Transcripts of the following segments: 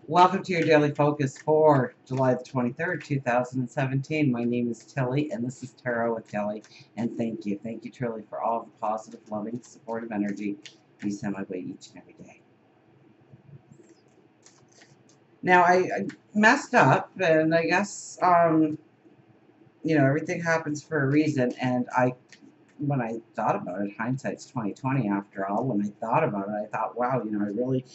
Welcome to your daily focus for July the 23rd, 2017. My name is Tilly, and this is Tarot with Tilly. And thank you. Thank you, truly, for all the positive, loving, supportive energy you send my way each and every day. Now, I messed up, and I guess, everything happens for a reason. And when I thought about it, hindsight's 2020 after all. When I thought about it, I thought, wow, I really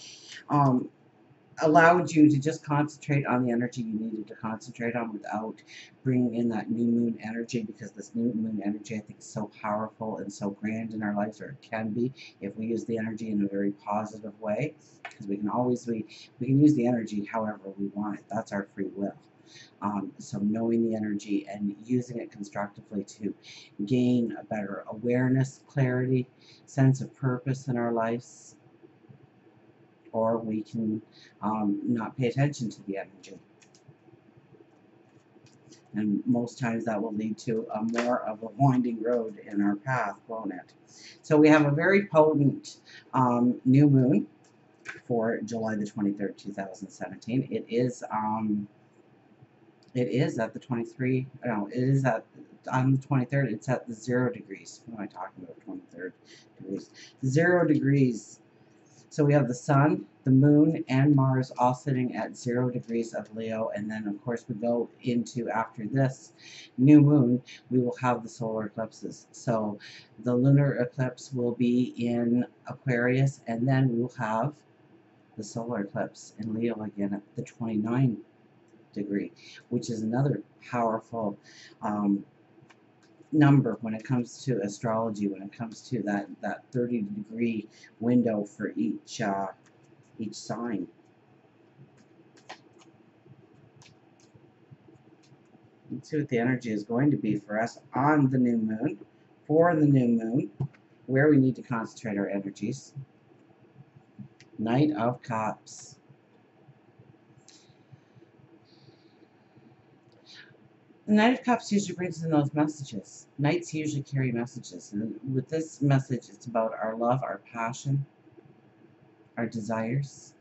allowed you to just concentrate on the energy you needed to concentrate on without bringing in that new moon energy, because this new moon energy, I think, is so powerful and so grand in our lives, or it can be, if we use the energy in a very positive way, because we can use the energy however we want it. That's our free will. So knowing the energy and using it constructively to gain a better awareness, clarity, sense of purpose in our lives, or we can not pay attention to the energy. And most times that will lead to more of a winding road in our path, won't it? So we have a very potent new moon for July the 23rd, 2017. It is at the 23, no, it is at, on the 23rd, it's at the 0 degrees. What am I talking about, 23rd degrees? 0 degrees. So we have the Sun, the Moon, and Mars all sitting at 0 degrees of Leo. And then, of course, we go into, after this new moon, we will have the solar eclipses. So the lunar eclipse will be in Aquarius, and then we will have the solar eclipse in Leo again at the 29 degree, which is another powerful number when it comes to astrology, when it comes to that 30-degree window for each sign. Let's see what the energy is going to be for us on the new moon, for the new moon, where we need to concentrate our energies. Knight of Cups. The Knight of Cups usually brings in those messages. Knights usually carry messages. And with this message, it's about our love, our passion, our desires.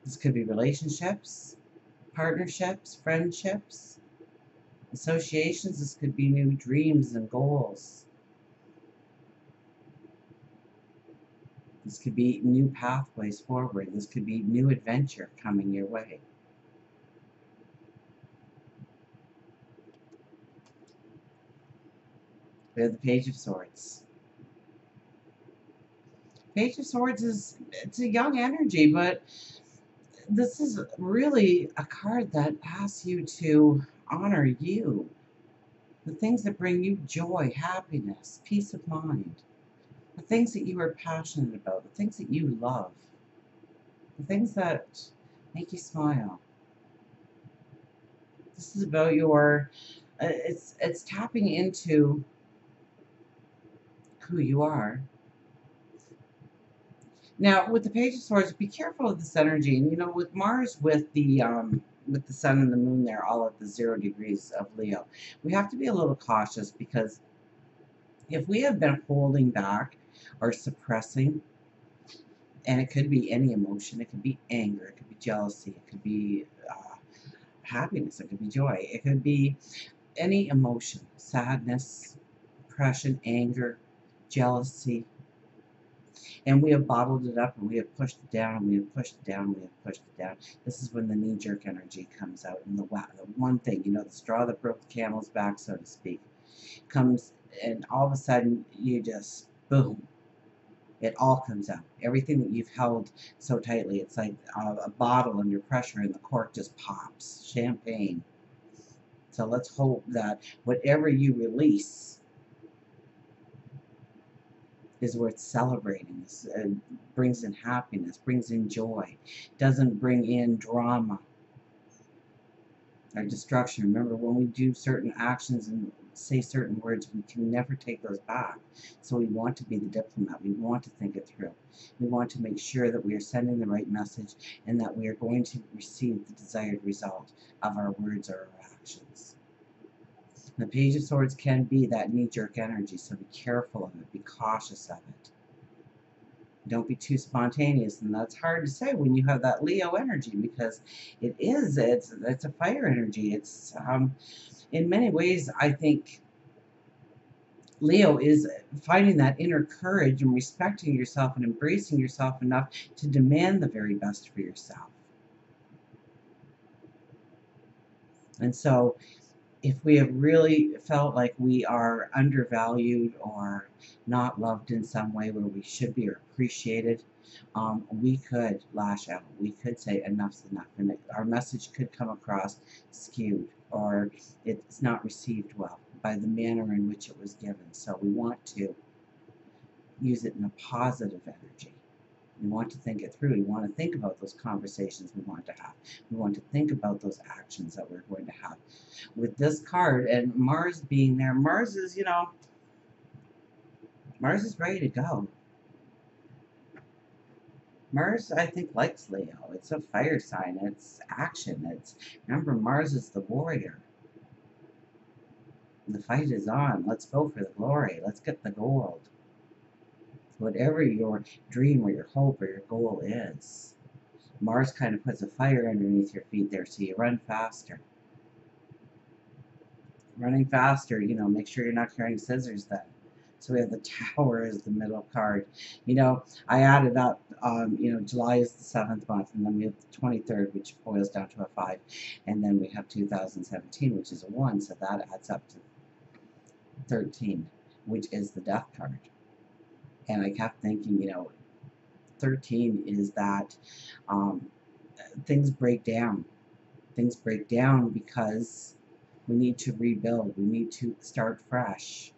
This could be relationships, partnerships, friendships, associations. This could be new dreams and goals. This could be new pathways forward. This could be new adventure coming your way. We have the Page of Swords. Page of Swords it's a young energy, but this is really a card that asks you to honor you. The things that bring you joy, happiness, peace of mind. The things that you are passionate about. The things that you love. The things that make you smile. This is about your, it's tapping into who you are. Now, with the Page of Swords, be careful of this energy. And, with Mars, with the Sun and the Moon there, all at the 0 degrees of Leo, we have to be a little cautious, because if we have been holding back or suppressing, and it could be any emotion, it could be anger, it could be jealousy, it could be happiness, it could be joy, it could be any emotion, sadness, depression, anger, jealousy, and we have bottled it up, and we have pushed it down, and we have pushed it down, and we have pushed it down. This is when the knee-jerk energy comes out, and the one thing, the straw that broke the camel's back, so to speak, comes, and all of a sudden, you just, boom, it all comes out. Everything that you've held so tightly, it's like a bottle under pressure, and the cork just pops. Champagne. So let's hope that whatever you release is worth celebrating. Brings in happiness, brings in joy, doesn't bring in drama or destruction. Remember, when we do certain actions and say certain words, we can never take those back. So we want to be the diplomat. We want to think it through. We want to make sure that we are sending the right message, and that we are going to receive the desired result of our words or our actions. The Page of Swords can be that knee-jerk energy, so be careful of it, be cautious of it. Don't be too spontaneous, and that's hard to say when you have that Leo energy, because it's a fire energy. It's in many ways, I think Leo is finding that inner courage and respecting yourself and embracing yourself enough to demand the very best for yourself. And so if we have really felt like we are undervalued or not loved in some way where we should be, or appreciated, we could lash out. We could say enough's enough, and our message could come across skewed, or it's not received well by the manner in which it was given. So we want to use it in a positive energy. We want to think it through. We want to think about those conversations we want to have. We want to think about those actions that we're going to have. With this card and Mars being there, Mars is, Mars is ready to go. Mars, I think, likes Leo. It's a fire sign. It's action. Remember, Mars is the warrior. The fight is on. Let's go for the glory. Let's get the gold. Whatever your dream or your hope or your goal is, Mars kind of puts a fire underneath your feet there, so you run faster. Running faster, make sure you're not carrying scissors then. So we have the Tower as the middle card. I added up, July is the 7th month, and then we have the 23rd, which boils down to a 5, and then we have 2017, which is a 1, so that adds up to 13, which is the Death card. And I kept thinking, 13 is that things break down. Things break down because we need to rebuild. We need to start fresh.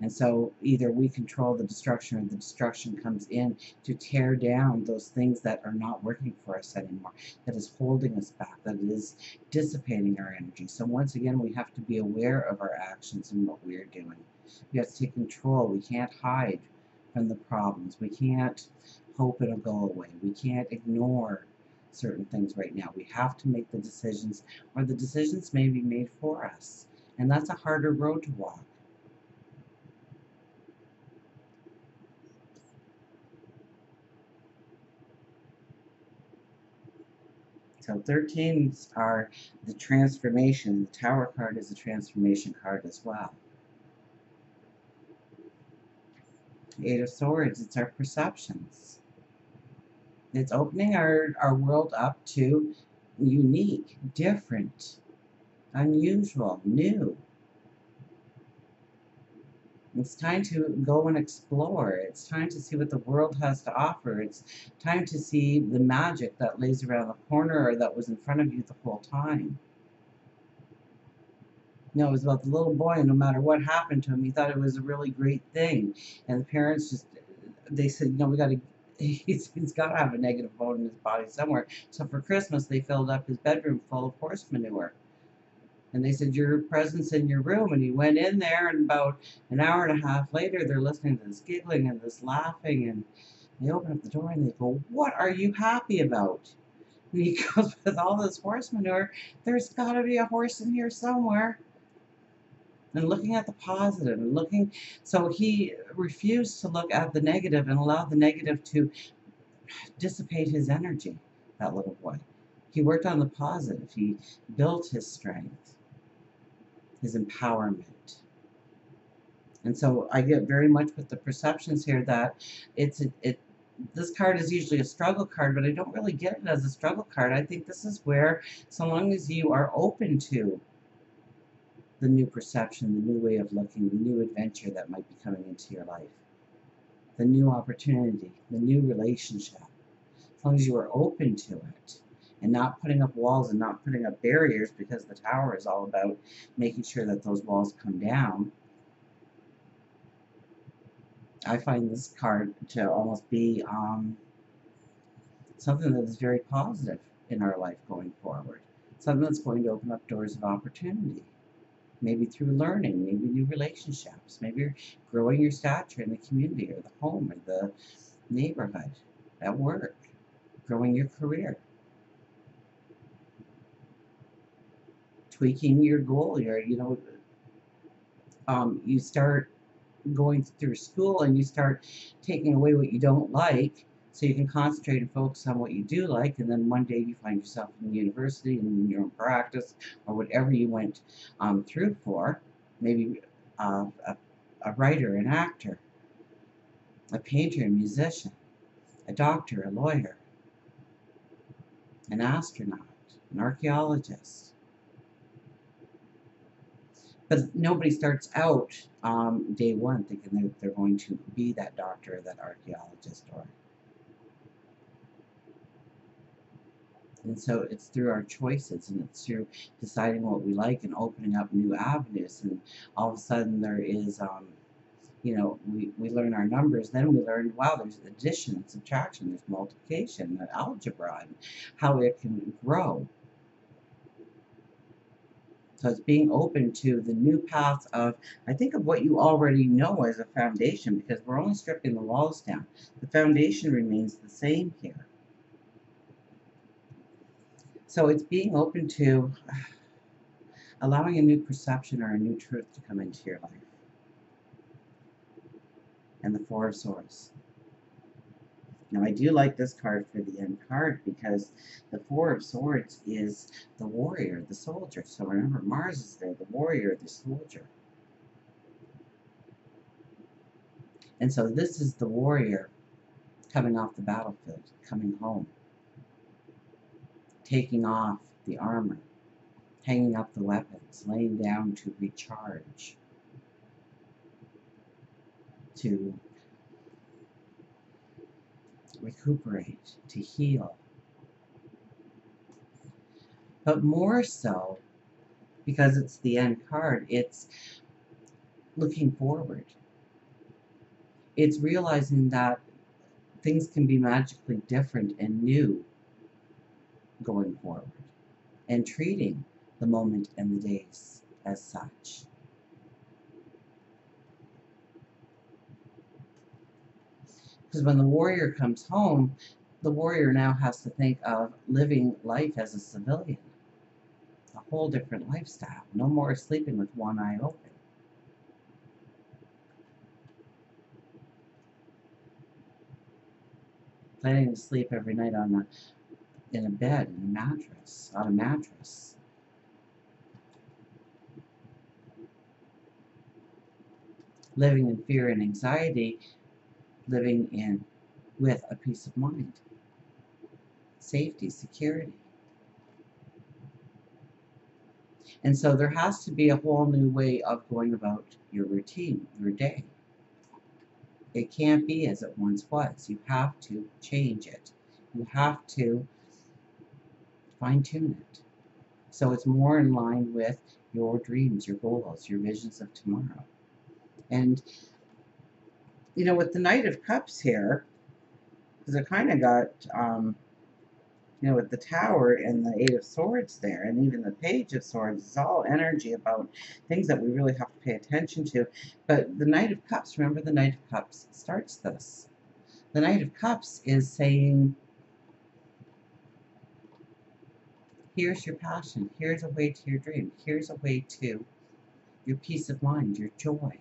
And so either we control the destruction, or the destruction comes in to tear down those things that are not working for us anymore, that is holding us back, that is dissipating our energy. So once again, we have to be aware of our actions and what we're doing. We have to take control. We can't hide from the problems. We can't hope it'll go away. We can't ignore certain things right now. We have to make the decisions, or the decisions may be made for us. And that's a harder road to walk. So 13s are the transformation. The Tower card is a transformation card as well. 8 of Swords, it's our perceptions. It's opening our world up to unique, different, unusual, new. It's time to go and explore. It's time to see what the world has to offer. It's time to see the magic that lays around the corner, or that was in front of you the whole time. It was about the little boy, and no matter what happened to him, he thought it was a really great thing. And the parents they said, we got to, he's got to have a negative bone in his body somewhere. So for Christmas, they filled up his bedroom full of horse manure. And they said, your presence in your room. And he went in there, and about an hour and a half later, they're listening to this giggling and this laughing. And they open up the door and they go, what are you happy about? And he goes, with all this horse manure, there's got to be a horse in here somewhere. And looking at the positive and looking, so he refused to look at the negative and allow the negative to dissipate his energy, that little boy. He worked on the positive. He built his strength, his empowerment. And so I get very much with the perceptions here that this card is usually a struggle card, but I don't really get it as a struggle card. I think this is where, so long as you are open to the new perception, the new way of looking, the new adventure that might be coming into your life, the new opportunity, the new relationship, as long as you are open to it and not putting up walls and not putting up barriers, because the Tower is all about making sure that those walls come down. I find this card to almost be something that is very positive in our life going forward, something that's going to open up doors of opportunity. Maybe through learning, maybe new relationships, maybe you're growing your stature in the community or the home or the neighborhood, at work, growing your career, tweaking your goal. You start going through school and you start taking away what you don't like so you can concentrate and focus on what you do like, and then one day you find yourself in university and in your own practice or whatever you went through for, maybe a writer, an actor, a painter, a musician, a doctor, a lawyer, an astronaut, an archaeologist. But nobody starts out day one thinking they're going to be that doctor, that archaeologist, or. And so it's through our choices, and it's through deciding what we like and opening up new avenues. And all of a sudden there is, we learn our numbers. Then we learn, wow, there's addition, subtraction, there's multiplication, algebra, and how it can grow. So it's being open to the new paths of, I think, of what you already know as a foundation, because we're only stripping the walls down. The foundation remains the same here. So it's being open to allowing a new perception or a new truth to come into your life. And the Four of Swords. Now, I do like this card for the end card because the Four of Swords is the warrior, the soldier. So remember, Mars is there, the warrior, the soldier. And so this is the warrior coming off the battlefield, coming home, taking off the armor, hanging up the weapons, laying down to recharge, to recuperate, to heal. But more so, because it's the end card, it's looking forward. It's realizing that things can be magically different and new going forward, and treating the moment and the days as such. Because when the warrior comes home, the warrior now has to think of living life as a civilian. A whole different lifestyle. No more sleeping with one eye open. Planning to sleep every night in a bed, in a mattress, on a mattress. Living in fear and anxiety, living with a peace of mind. Safety, security. And so there has to be a whole new way of going about your routine, your day. It can't be as it once was. You have to change it. You have to fine-tune it. So it's more in line with your dreams, your goals, your visions of tomorrow. And, with the Knight of Cups here, because I kind of got, with the Tower and the Eight of Swords there, and even the Page of Swords, it's all energy about things that we really have to pay attention to. But the Knight of Cups, remember, the Knight of Cups starts this. The Knight of Cups is saying, here's your passion, here's a way to your dream, here's a way to your peace of mind, your joy.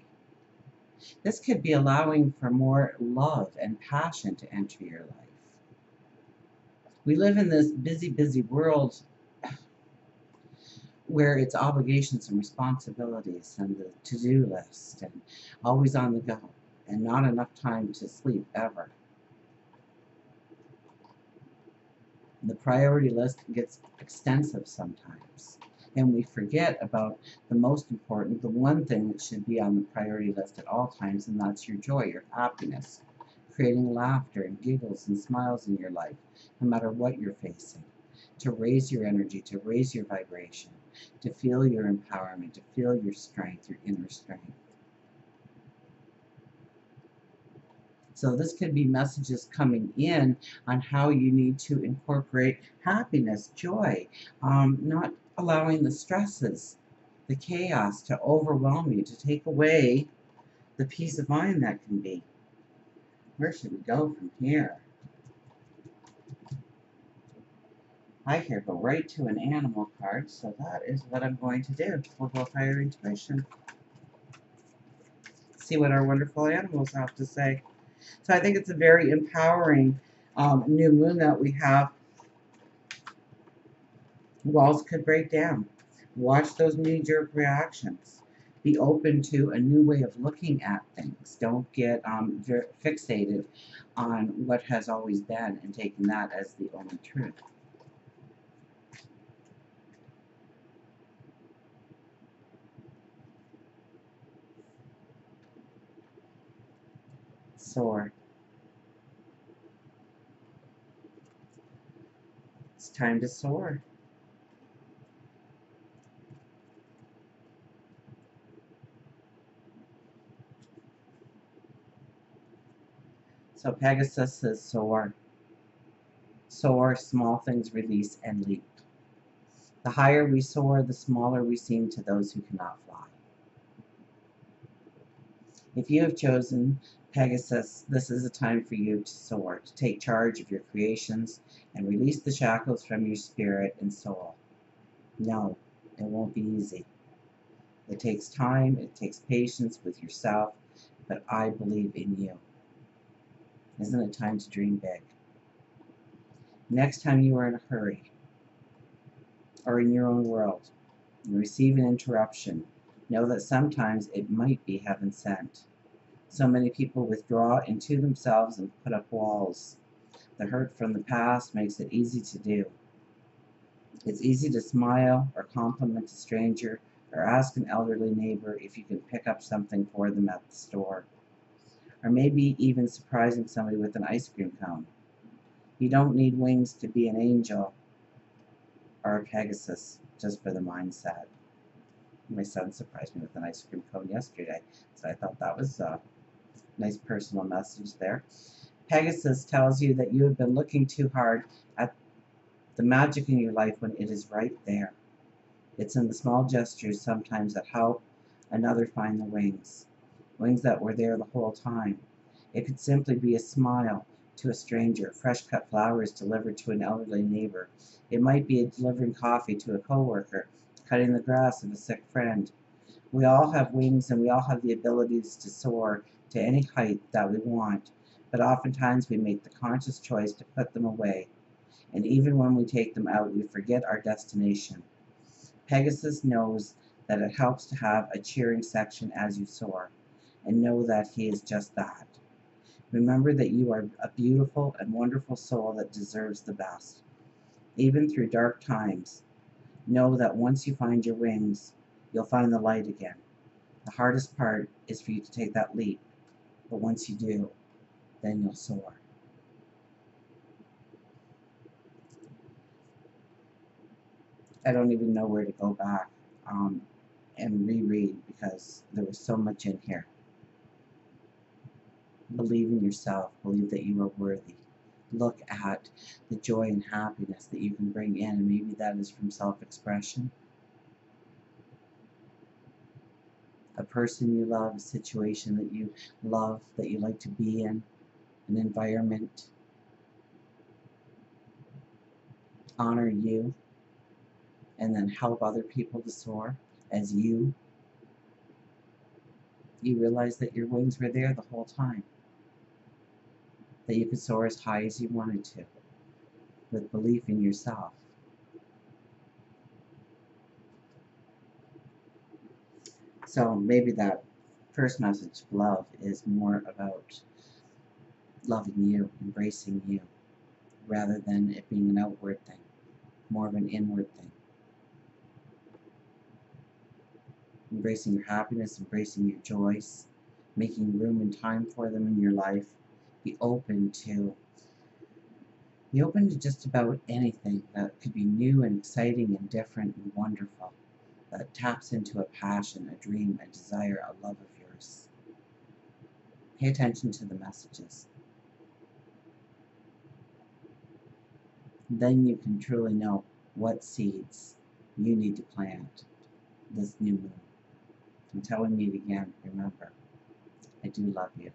This could be allowing for more love and passion to enter your life. We live in this busy, busy world where it's obligations and responsibilities and the to-do list and always on the go and not enough time to sleep ever. The priority list gets extensive sometimes, and we forget about the most important, the one thing that should be on the priority list at all times, and that's your joy, your happiness, creating laughter and giggles and smiles in your life, no matter what you're facing, to raise your energy, to raise your vibration, to feel your empowerment, to feel your strength, your inner strength. So this could be messages coming in on how you need to incorporate happiness, joy, not allowing the stresses, the chaos to overwhelm you, to take away the peace of mind that can be. Where should we go from here? I could go right to an animal card, so that is what I'm going to do. We'll go higher intuition. see what our wonderful animals have to say. So I think it's a very empowering new moon that we have. Walls could break down. Watch those knee-jerk reactions. Be open to a new way of looking at things. Don't get fixated on what has always been and taking that as the only truth. Soar. It's time to soar. So Pegasus says soar. Soar, small things release and leap. The higher we soar, the smaller we seem to those who cannot fly. If you have chosen Pegasus, this is a time for you to soar, to take charge of your creations and release the shackles from your spirit and soul. No, it won't be easy. It takes time, it takes patience with yourself, but I believe in you. Isn't it time to dream big? Next time you are in a hurry or in your own world and receive an interruption, know that sometimes it might be heaven sent. So many people withdraw into themselves and put up walls. The hurt from the past makes it easy to do. It's easy to smile or compliment a stranger or ask an elderly neighbor if you can pick up something for them at the store. Or maybe even surprising somebody with an ice cream cone. You don't need wings to be an angel or a Pegasus, just for the mindset. My son surprised me with an ice cream cone yesterday, so I thought that was a nice personal message there. Pegasus tells you that you have been looking too hard at the magic in your life when it is right there. It's in the small gestures sometimes that help another find the wings. Wings that were there the whole time. It could simply be a smile to a stranger, fresh cut flowers delivered to an elderly neighbor. It might be delivering coffee to a coworker, cutting the grass of a sick friend. We all have wings and we all have the abilities to soar to any height that we want, but oftentimes we make the conscious choice to put them away. And even when we take them out, we forget our destination. Pegasus knows that it helps to have a cheering section as you soar, and know that he is just that. Remember that you are a beautiful and wonderful soul that deserves the best. Even through dark times, know that once you find your wings, you'll find the light again. The hardest part is for you to take that leap, but once you do, then you'll soar. I don't even know where to go back and reread because there was so much in here. Believe in yourself. Believe that you are worthy. Look at the joy and happiness that you can bring in, and maybe that is from self-expression. A person you love, a situation that you love, that you like to be in, an environment. Honor you, and then help other people to soar as you. You realize that your wings were there the whole time. That you could soar as high as you wanted to, with belief in yourself. So maybe that first message, love, is more about loving you, embracing you, rather than it being an outward thing, more of an inward thing. Embracing your happiness, embracing your joys, making room and time for them in your life. Be open to just about anything that could be new and exciting and different and wonderful, that taps into a passion, a dream, a desire, a love of yours. Pay attention to the messages. Then you can truly know what seeds you need to plant this new moon. Until we meet again, remember, I do love you.